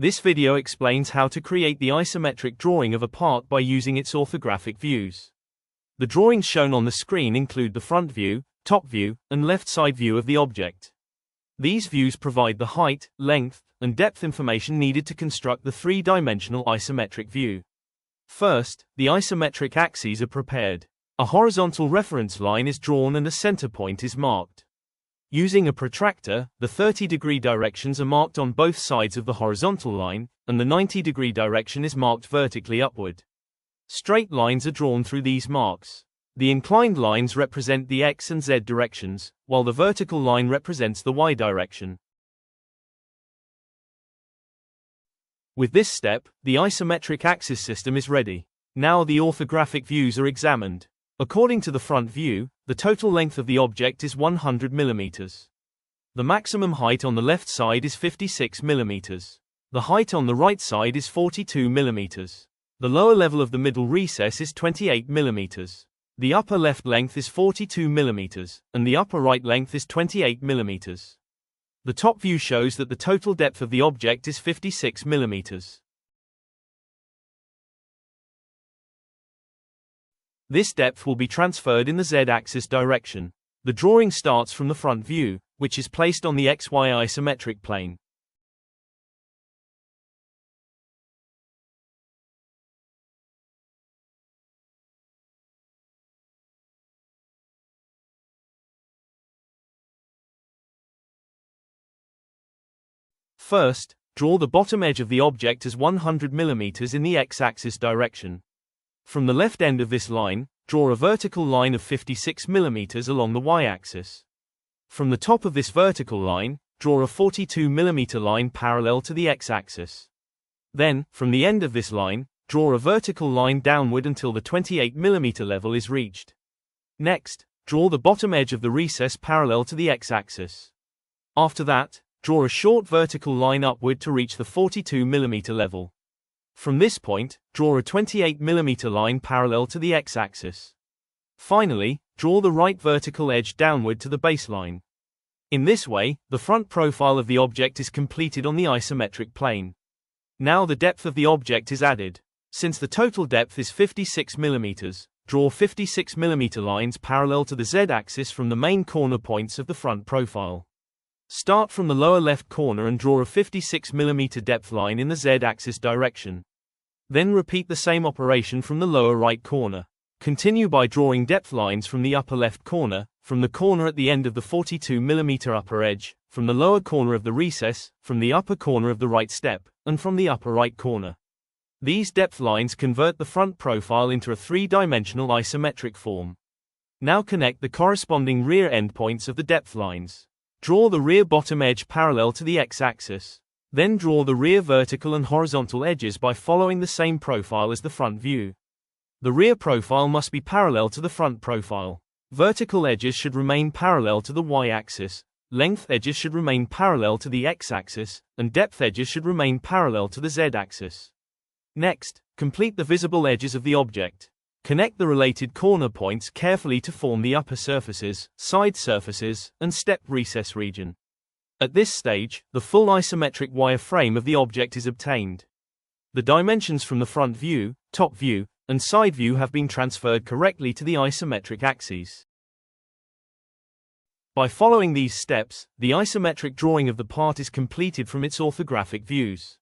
This video explains how to create the isometric drawing of a part by using its orthographic views. The drawings shown on the screen include the front view, top view, and left side view of the object. These views provide the height, length, and depth information needed to construct the three-dimensional isometric view. First, the isometric axes are prepared. A horizontal reference line is drawn and a center point is marked. Using a protractor, the 30-degree directions are marked on both sides of the horizontal line, and the 90-degree direction is marked vertically upward. Straight lines are drawn through these marks. The inclined lines represent the X and Z directions, while the vertical line represents the Y direction. With this step, the isometric axis system is ready. Now the orthographic views are examined. According to the front view, the total length of the object is 100 mm. The maximum height on the left side is 56 mm. The height on the right side is 42 mm. The lower level of the middle recess is 28 mm. The upper left length is 42 mm, and the upper right length is 28 mm. The top view shows that the total depth of the object is 56 mm. This depth will be transferred in the Z-axis direction. The drawing starts from the front view, which is placed on the XY isometric plane. First, draw the bottom edge of the object as 100 mm in the X-axis direction. From the left end of this line, draw a vertical line of 56 mm along the Y-axis. From the top of this vertical line, draw a 42 mm line parallel to the X-axis. Then, from the end of this line, draw a vertical line downward until the 28 mm level is reached. Next, draw the bottom edge of the recess parallel to the X-axis. After that, draw a short vertical line upward to reach the 42 mm level. From this point, draw a 28 mm line parallel to the X-axis. Finally, draw the right vertical edge downward to the baseline. In this way, the front profile of the object is completed on the isometric plane. Now the depth of the object is added. Since the total depth is 56 mm, draw 56 mm lines parallel to the Z-axis from the main corner points of the front profile. Start from the lower left corner and draw a 56 mm depth line in the Z-axis direction. Then repeat the same operation from the lower right corner. Continue by drawing depth lines from the upper left corner, from the corner at the end of the 42 mm upper edge, from the lower corner of the recess, from the upper corner of the right step, and from the upper right corner. These depth lines convert the front profile into a three-dimensional isometric form. Now connect the corresponding rear endpoints of the depth lines. Draw the rear bottom edge parallel to the X-axis. Then draw the rear vertical and horizontal edges by following the same profile as the front view. The rear profile must be parallel to the front profile. Vertical edges should remain parallel to the Y-axis, length edges should remain parallel to the X-axis, and depth edges should remain parallel to the Z-axis. Next, complete the visible edges of the object. Connect the related corner points carefully to form the upper surfaces, side surfaces, and step recess region. At this stage, the full isometric wireframe of the object is obtained. The dimensions from the front view, top view, and side view have been transferred correctly to the isometric axes. By following these steps, the isometric drawing of the part is completed from its orthographic views.